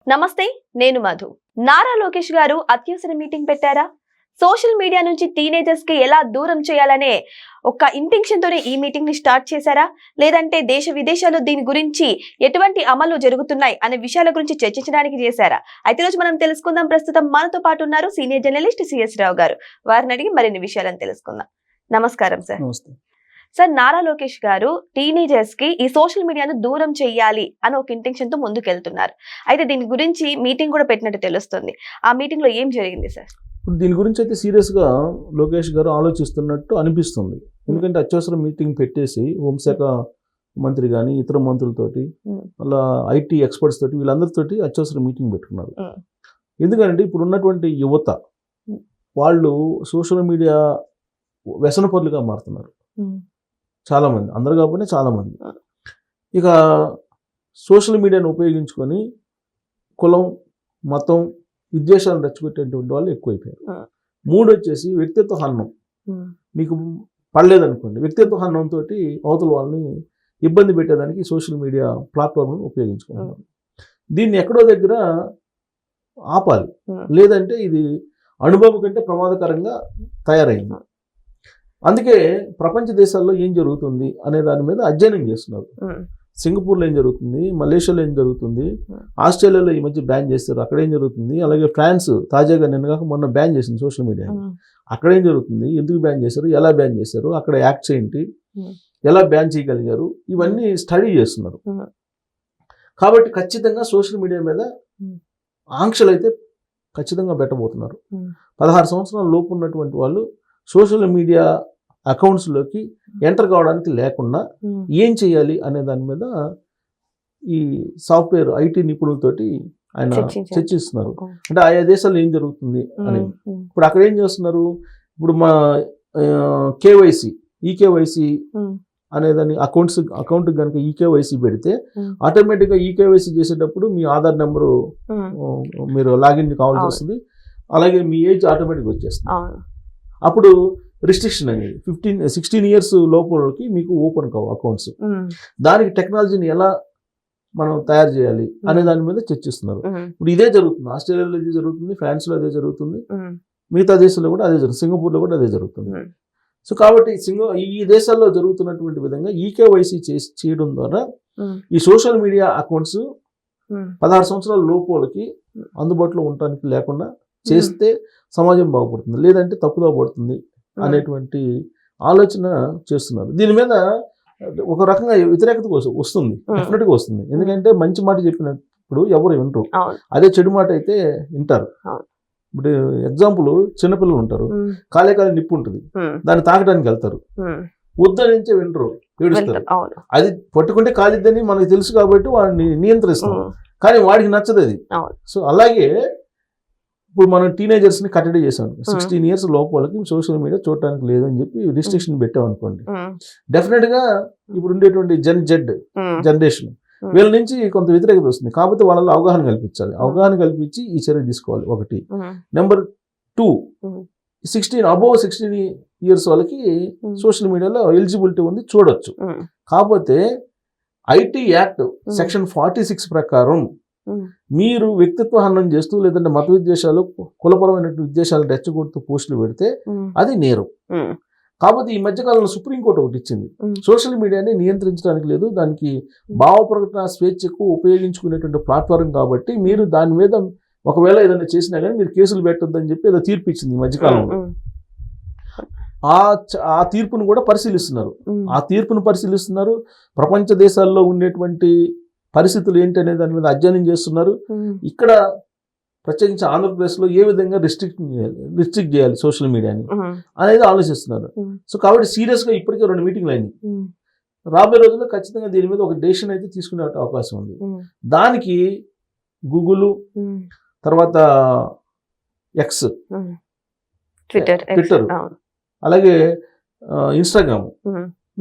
నమస్తే, నేను మధు. నారా లోకేష్ గారు అత్యవసర మీటింగ్ పెట్టారా? సోషల్ మీడియా నుంచి టీనేజర్స్ కి ఎలా దూరం చేయాలనే ఒక ఇంటెన్షన్ తోనే ఈ మీటింగ్ ని స్టార్ట్ చేశారా, లేదంటే దేశ విదేశాల్లో దీని గురించి ఎటువంటి అమలు జరుగుతున్నాయి అనే విషయాల గురించి చర్చించడానికి చేశారా? అయితే రోజు మనం తెలుసుకుందాం. ప్రస్తుతం మనతో పాటు ఉన్నారు సీనియర్ జర్నలిస్ట్ సిఎస్ రావు గారు. వారిని అడిగి మరిన్ని విషయాలను తెలుసుకుందాం. నమస్కారం సార్. నమస్తే సార్, నారా లోకేష్ గారు టీనేజర్స్ కి ఈ సోషల్ మీడియాను దూరం చేయాలి అని ఒక ఇంటెన్షన్ తో ముందుకెళ్తున్నారు. అయితే దీని గురించి మీటింగ్ కూడా పెట్టినట్టు తెలుస్తుంది. ఆ మీటింగ్ లో ఏం జరిగింది సార్? ఇప్పుడు దీని గురించి అయితే సీరియస్గా లోకేష్ గారు ఆలోచిస్తున్నట్టు అనిపిస్తుంది. ఎందుకంటే అత్యవసర మీటింగ్ పెట్టేసి హోంశాఖ మంత్రి కానీ ఇతర మంత్రులతోటి అలా ఐటీ ఎక్స్పర్ట్స్ తోటి వీళ్ళందరితోటి అత్యవసర మీటింగ్ పెట్టుకున్నారు. ఎందుకంటే ఇప్పుడు ఉన్నటువంటి యువత వాళ్ళు సోషల్ మీడియా వ్యసనపరులుగా మారుతున్నారు. చాలామంది, అందరు కాకపోతే చాలామంది ఇక సోషల్ మీడియాను ఉపయోగించుకొని కులం, మతం, విద్వేషాలను రెచ్చగొట్టేటువంటి వాళ్ళు ఎక్కువైపోయారు. మూడు వచ్చేసి వ్యక్తిత్వ హననం. మీకు పడలేదనుకోండి, వ్యక్తిత్వ హననంతో అవతల వాళ్ళని ఇబ్బంది పెట్టేదానికి సోషల్ మీడియా ప్లాట్ఫామ్ను ఉపయోగించుకుంటున్నారు. దీన్ని ఎక్కడో దగ్గర ఆపాలి, లేదంటే ఇది అనుభవం కంటే ప్రమాదకరంగా తయారైంది. అందుకే ప్రపంచ దేశాల్లో ఏం జరుగుతుంది అనే దాని మీద అధ్యయనం చేస్తున్నారు. సింగపూర్లో ఏం జరుగుతుంది, మలేషియాలో ఏం జరుగుతుంది, ఆస్ట్రేలియాలో ఈ మధ్య బ్యాన్ చేస్తారు, అక్కడ ఏం జరుగుతుంది, అలాగే ఫ్రాన్స్ తాజాగా నిన్నగాక మొన్న బ్యాన్ చేసింది సోషల్ మీడియా. అక్కడ ఏం జరుగుతుంది, ఎందుకు బ్యాన్ చేశారు, ఎలా బ్యాన్ చేశారు, అక్కడ యాక్ట్స్ ఏంటి, ఎలా బ్యాన్ చేయగలిగారు, ఇవన్నీ స్టడీ చేస్తున్నారు. కాబట్టి ఖచ్చితంగా సోషల్ మీడియా మీద ఆంక్షలు అయితే ఖచ్చితంగా పెట్టబోతున్నారు. 16 సంవత్సరాల లోపు ఉన్నటువంటి వాళ్ళు సోషల్ మీడియా అకౌంట్స్లోకి ఎంటర్ కావడానికి లేకుండా ఏం చేయాలి అనే దాని మీద ఈ సాఫ్ట్వేర్ ఐటీ నిపుణులతోటి ఆయన చర్చిస్తున్నారు. అంటే ఆయా దేశాల్లో ఏం జరుగుతుంది అని. ఇప్పుడు అక్కడ ఏం చేస్తున్నారు, ఇప్పుడు మా కేవైసీ, ఈకేవైసీ అనేదాన్ని అకౌంట్ కనుక ఈకేవైసీ పెడితే ఆటోమేటిక్గా ఈకేవైసీ చేసేటప్పుడు మీ ఆధార్ నెంబరు మీరు లాగిన్ కావాల్సి వస్తుంది, అలాగే మీ ఏజ్ ఆటోమేటిక్గా వచ్చేస్తుంది. అప్పుడు రిస్ట్రిక్షన్ అనేది 16 ఇయర్స్ లోపలకి మీకు ఓపెన్ కావు అకౌంట్స్. దానికి టెక్నాలజీని ఎలా మనం తయారు చేయాలి అనే దాని మీద చర్చిస్తున్నారు. ఇప్పుడు ఇదే జరుగుతుంది, ఆస్ట్రేలియాలో ఇదే జరుగుతుంది, ఫ్రాన్స్లో అదే జరుగుతుంది, మిగతా దేశాల్లో కూడా అదే జరుగుతుంది, సింగపూర్లో కూడా అదే జరుగుతుంది. సో కాబట్టి ఈ దేశాల్లో జరుగుతున్నటువంటి విధంగా ఈకేవైసీ చేయడం ద్వారా ఈ సోషల్ మీడియా అకౌంట్స్ 16 సంవత్సరాల లోపలకి అందుబాటులో ఉండటానికి లేకుండా చేస్తే సమాజం బాగుపడుతుంది, లేదంటే తప్పుదో పడుతుంది అనేటువంటి ఆలోచన చేస్తున్నారు. దీని మీద ఒక రకంగా వ్యతిరేకత వస్తుంది, డెఫినెట్గా వస్తుంది. ఎందుకంటే మంచి మాట చెప్పినప్పుడు ఎవరు వింటారు, అదే చెడు మాట అయితే వింటారు. ఇప్పుడు ఎగ్జాంపుల్, చిన్నపిల్లలు ఉంటారు, కాలే నిప్పు ఉంటుంది, దాన్ని తాకడానికి వెళ్తారు, వద్దని నుంచే వింటారు, ఏడుస్తారు. అది పట్టుకుంటే కాలిద్దని మనకు తెలుసు కాబట్టి వాడిని నియంత్రిస్తాం, కానీ వాడికి నచ్చదు అది. సో అలాగే ఇప్పుడు మనం టీనేజర్స్ని కట్టడి చేసాం. 16 ఇయర్స్ లోపలకి సోషల్ మీడియా చూడటానికి లేదని చెప్పి రిస్ట్రిక్షన్ పెట్టాం అనుకోండి, డెఫినెట్గా ఇప్పుడు ఉండేటువంటి జనరేషన్ వీళ్ళ నుంచి కొంత వ్యతిరేకత వస్తుంది. కాకపోతే వాళ్ళలో అవగాహన కల్పించాలి, అవగాహన కల్పించి ఈ చర్య తీసుకోవాలి. ఒకటి. నెంబర్ 2, 16 ఇయర్స్ వాళ్ళకి సోషల్ మీడియాలో ఎలిజిబిలిటీ ఉంది, చూడొచ్చు. కాకపోతే ఐటీ యాక్ట్ సెక్షన్ 46 ప్రకారం మీరు వ్యక్తిత్వ హననం చేస్తూ లేదంటే మత విద్వేషాలు, కులపరమైన విద్వేషాలు రెచ్చగొడుతూ పోస్టులు పెడితే అది నేరం. కాబట్టి ఈ మధ్యకాలంలో సుప్రీంకోర్టు ఒకటి ఇచ్చింది, సోషల్ మీడియాని నియంత్రించడానికి లేదు, దానికి భావ ప్రకటన స్వేచ్ఛకు ఉపయోగించుకునేటువంటి ప్లాట్ఫారం కాబట్టి మీరు దాని మీద ఒకవేళ ఏదైనా చేసినా కానీ మీరు కేసులు పెట్టొద్దని చెప్పి ఏదో తీర్పు ఇచ్చింది ఈ మధ్యకాలంలో. ఆ తీర్పును కూడా పరిశీలిస్తున్నారు. ప్రపంచ దేశాల్లో ఉండేటువంటి పరిస్థితులు ఏంటి అనే దాని మీద అధ్యయనం చేస్తున్నారు. ఇక్కడ ప్రత్యేకించి ఆంధ్రప్రదేశ్లో ఏ విధంగా రిస్ట్రిక్ట్ చేయాలి సోషల్ మీడియాని అనేది ఆలోచిస్తున్నారు. సో కాబట్టి సీరియస్గా ఇప్పటికే 2 మీటింగ్లు అయినాయి. రాబోయే రోజుల్లో ఖచ్చితంగా దీని మీద ఒక డెసిషన్ అయితే తీసుకునే అవకాశం ఉంది. దానికి గూగుల్, తర్వాత ఎక్స్, ట్విట్టర్, అలాగే ఇన్స్టాగ్రామ్,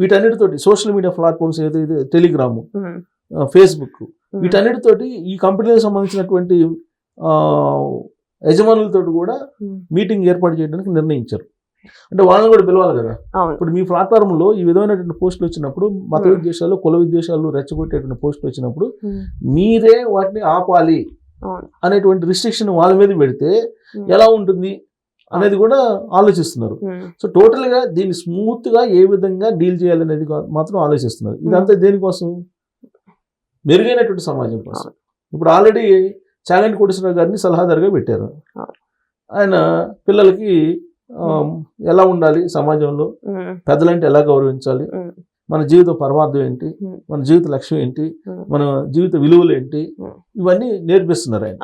వీటన్నిటితోటి సోషల్ మీడియా ప్లాట్ఫామ్స్ ఏదైతే టెలిగ్రాము, ఫేస్బుక్, వీటన్నిటితోటి ఈ కంపెనీలకు సంబంధించినటువంటి యజమానులతో కూడా మీటింగ్ ఏర్పాటు చేయడానికి నిర్ణయించారు. అంటే వాళ్ళని కూడా పిలవాలి కదా. ఇప్పుడు మీ ప్లాట్ఫామ్లో ఈ విధమైనటువంటి పోస్టులు వచ్చినప్పుడు, మత విద్వేషాలు, కుల విద్వేషాలు రెచ్చగొట్టేటువంటి పోస్టులు వచ్చినప్పుడు మీరే వాటిని ఆపాలి. అవును. అనేటువంటి రిస్ట్రిక్షన్ వాళ్ళ మీద పెడితే ఎలా ఉంటుంది అనేది కూడా ఆలోచిస్తున్నారు. సో టోటల్ గా దీన్ని స్మూత్ గా ఏ విధంగా డీల్ చేయాలనేది మాత్రం ఆలోచిస్తున్నారు. ఇదంతా దేనికోసం? మెరుగైనటువంటి సమాజం కోసం. ఇప్పుడు ఆల్రెడీ చాగంటి కోటేశ్వరరావు గారిని సలహాదారుగా పెట్టారు. ఆయన పిల్లలకి ఎలా ఉండాలి సమాజంలో, పెద్దలంటే ఎలా గౌరవించాలి, మన జీవిత పరమార్థం ఏంటి, మన జీవిత లక్ష్యం ఏంటి, మన జీవిత విలువలు ఏంటి, ఇవన్నీ నేర్పిస్తున్నారు ఆయన.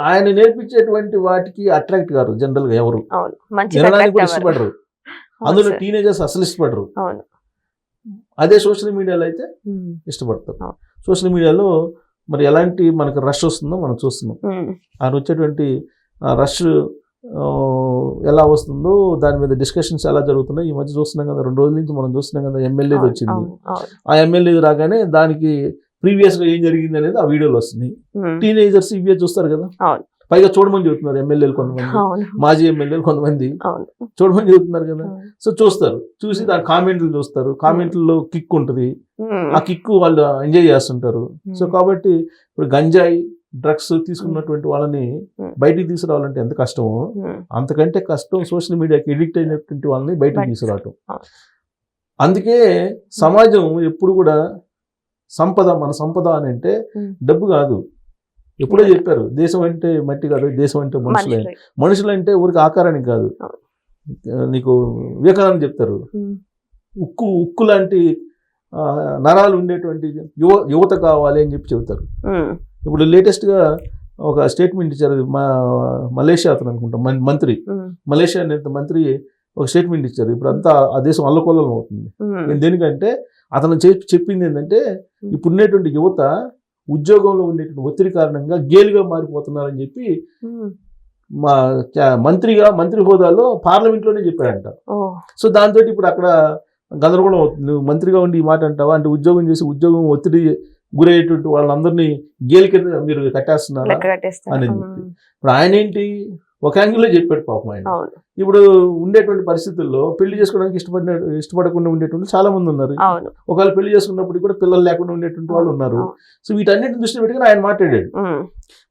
ఆయన నేర్పించేటువంటి వాటికి అట్రాక్ట్ గారు జనరల్ గా ఎవరు వినడానికి కూడా ఇష్టపడరు. అందులో టీనేజర్స్ అసలు ఇష్టపడరు. అదే సోషల్ మీడియాలో అయితే ఇష్టపడతారు. సోషల్ మీడియాలో మరి ఎలాంటి మనకు రష్ వస్తుందో మనం చూస్తున్నాం. ఆయన వచ్చేటువంటి రష్ ఎలా వస్తుందో దాని మీద డిస్కషన్స్ ఎలా జరుగుతున్నాయి ఈ మధ్య చూస్తున్నాం కదా. 2 రోజుల నుంచి మనం చూస్తున్నాం కదా. ఎమ్మెల్యేది వచ్చింది. ఆ ఎమ్మెల్యేది రాగానే దానికి ప్రీవియస్ గా ఏం జరిగింది అనేది ఆ వీడియోలు వస్తున్నాయి. టీనేజర్స్ ఇవే చూస్తారు కదా. పైగా చూడమని చెబుతున్నారు ఎమ్మెల్యేలు కొంతమంది, మాజీ ఎమ్మెల్యేలు కొంతమంది చూడమని చెబుతున్నారు కదా. సో చూస్తారు, చూసి దాని కామెంట్లు చూస్తారు. కామెంట్లలో కిక్ ఉంటుంది. ఆ కిక్ వాళ్ళు ఎంజాయ్ చేస్తుంటారు. సో కాబట్టి ఇప్పుడు గంజాయి డ్రగ్స్ తీసుకున్నటువంటి వాళ్ళని బయటికి తీసుకురావాలంటే ఎంత కష్టమో అంతకంటే కష్టం సోషల్ మీడియాకి ఎడిక్ట్ అయినటువంటి వాళ్ళని బయటికి తీసుకురావటం. అందుకే సమాజం ఎప్పుడు కూడా సంపద, మన సంపద అని అంటే డబ్బు కాదు. ఎప్పుడో చెప్పారు, దేశం అంటే మట్టి కాదు, దేశం అంటే మనుషులే. మనుషులు అంటే ఊరికి ఆకారానికి కాదు. నీకు వివేకానంద చెప్తారు, ఉక్కు లాంటి నరాలు ఉండేటువంటి యువత కావాలి అని చెప్పి చెబుతారు. ఇప్పుడు లేటెస్ట్ గా ఒక స్టేట్మెంట్ ఇచ్చారు. మలేషియా అతను అనుకుంటా మంత్రి, మలేషియా మంత్రి ఒక స్టేట్మెంట్ ఇచ్చారు. ఇప్పుడు అంతా ఆ దేశం అల్లకొల్లం అవుతుంది. దేనికంటే అతను చెప్పింది ఏంటంటే ఇప్పుడు ఉండేటువంటి యువత ఉద్యోగంలో ఉండేటువంటి ఒత్తిడి కారణంగా గేలుగా మారిపోతున్నారని చెప్పి మా మంత్రి హోదాలో పార్లమెంట్లోనే చెప్పాడంట. సో దాంతో ఇప్పుడు అక్కడ గందరగోళం అవుతుంది. నువ్వు మంత్రిగా ఉండి ఈ మాట అంటావా అంటే, ఉద్యోగం చేసి ఉద్యోగం ఒత్తిడి గురయ్యేటువంటి వాళ్ళందరినీ గేలి కింద మీరు కట్టేస్తున్నారా అని చెప్పి ఇప్పుడు ఆయన ఏంటి ఒక యాంగిల్లో చెప్పాడు పాపం ఆయన. ఇప్పుడు ఉండేటువంటి పరిస్థితుల్లో పెళ్లి చేసుకోవడానికి ఇష్టపడకుండా ఉండేటువంటి చాలా మంది ఉన్నారు. ఒకవేళ పెళ్లి చేసుకున్నప్పుడు కూడా పిల్లలు లేకుండా ఉండేటువంటి వాళ్ళు ఉన్నారు. సో వీటన్నిటిని దృష్టి పెట్టుకుని ఆయన మాట్లాడాడు.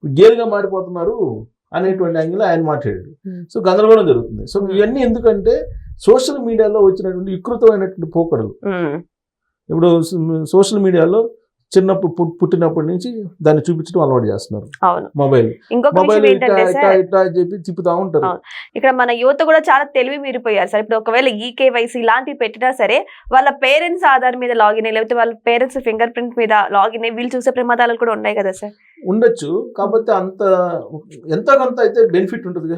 గేలుగా మారిపోతున్నారు అనేటువంటి యాంగిల్ ఆయన మాట్లాడాడు. సో గందరగోళం జరుగుతుంది. సో ఇవన్నీ ఎందుకంటే సోషల్ మీడియాలో వచ్చినటువంటి వికృతమైనటువంటి పోకడలు. ఇప్పుడు సోషల్ చిన్నప్పుడు పుట్టినప్పటి నుంచి దాన్ని చూపించడం అలవాటు చేస్తున్నారు. మొబైల్ చెప్పి తిప్పుతా ఉంటారు. ఇక్కడ మన యువత కూడా చాలా తెలివి మీరిపోయారు సార్. ఇప్పుడు ఒకవేళ ఈకేవైసీ ఇలాంటివి పెట్టినా సరే వాళ్ళ పేరెంట్స్ ఆధార్ మీద లాగిన్ లేకపోతే వాళ్ళ పేరెంట్స్ ఫింగర్ ప్రింట్ మీద లాగిన్ వీళ్ళు చూసే ప్రమాదాలు కూడా ఉన్నాయి కదా సార్. ఉండొచ్చు, కాకపోతే అంత ఎంతో కొంత అయితే బెనిఫిట్ ఉంటుంది.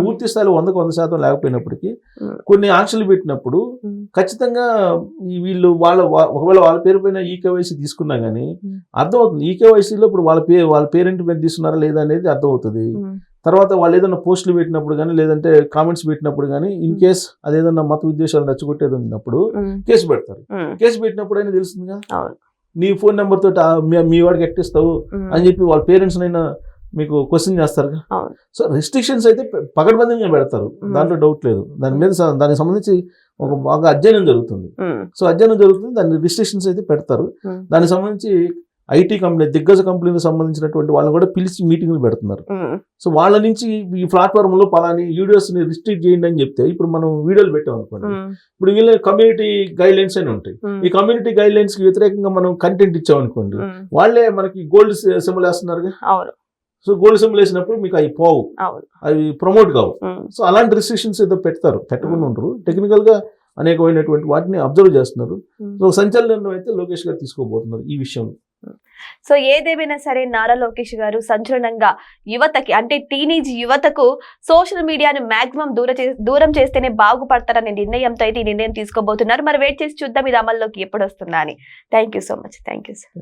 పూర్తి స్థాయిలో 100% లేకపోయినప్పటికీ కొన్ని ఆంక్షలు పెట్టినప్పుడు ఖచ్చితంగా వీళ్ళు ఒకవేళ వాళ్ళ పేరు పైన ఈకేవైసీ తీసుకున్నా గానీ అర్థమవుతుంది. ఈకేవైసీలో ఇప్పుడు వాళ్ళ పేరెంట్ మీద తీసుకున్నారా లేదా అనేది అర్థమవుతుంది. తర్వాత వాళ్ళు ఏదైనా పోస్టులు పెట్టినప్పుడు కానీ లేదంటే కామెంట్స్ పెట్టినప్పుడు కానీ ఇన్ కేస్ అదేదన్నా మత ఉద్దేశాలు నచ్చగొట్టేది ఉన్నప్పుడు కేసు పెడతారు. కేసు పెట్టినప్పుడు అయినా తెలుస్తుంది కదా, నీ ఫోన్ నెంబర్ తోటి మీ వాడికి ఎక్కిస్తావు అని చెప్పి వాళ్ళ పేరెంట్స్ అయినా మీకు క్వశ్చన్ చేస్తారు. సో రెస్ట్రిక్షన్స్ అయితే పకడ్బందీగా పెడతారు, దాంట్లో డౌట్ లేదు. దానికి సంబంధించి ఒక బాగా అధ్యయనం జరుగుతుంది. సో అధ్యయనం జరుగుతుంది, దాని రిస్ట్రిక్షన్స్ అయితే పెడతారు. దానికి సంబంధించి ఐటీ కంపెనీ, దిగ్గజ కంపెనీలకు సంబంధించినటువంటి వాళ్ళని కూడా పిలిచి మీటింగ్లు పెడుతున్నారు. సో వాళ్ళ నుంచి ఈ ప్లాట్ఫామ్ లో పలాని వీడియోస్ ని రిస్ట్రిక్ట్ చేయండి అని చెప్తే ఇప్పుడు మనం వీడియోలు పెట్టాం అనుకోండి, ఇప్పుడు వీళ్ళ కమ్యూనిటీ గైడ్ లైన్స్ అని ఉంటాయి. ఈ కమ్యూనిటీ గైడ్ లైన్స్ కి వ్యతిరేకంగా మనం కంటెంట్ ఇచ్చాం అనుకోండి, వాళ్ళే మనకి గోల్డ్ సింబల్ వేస్తున్నారు. సో గోల్డ్ సింబల్ వేసినప్పుడు మీకు అవి పోవు, అవి ప్రమోట్ కావు. సో అలాంటి రిస్ట్రిక్షన్స్ ఏదో పెట్టకుండా ఉంటారు. టెక్నికల్ గా అనేకమైనటువంటి వాటిని అబ్జర్వ్ చేస్తున్నారు. సో సంచలనం అయితే లోకేష్ గారు తీసుకోబోతున్నారు ఈ విషయం. సో ఏదేమైనా సరే నారా లోకేష్ గారు సంచలనంగా యువతకి అంటే టీనేజ్ యువతకు సోషల్ మీడియాను మాక్సిమం దూరం చేస్తేనే బాగుపడతారనే నిర్ణయంతో అయితే ఈ నిర్ణయం తీసుకోబోతున్నారు. మరి వెయిట్ చేసి చూద్దాం ఇది అమల్లోకి ఎప్పుడు వస్తుందా అని. Thank you so much. Thank you sir.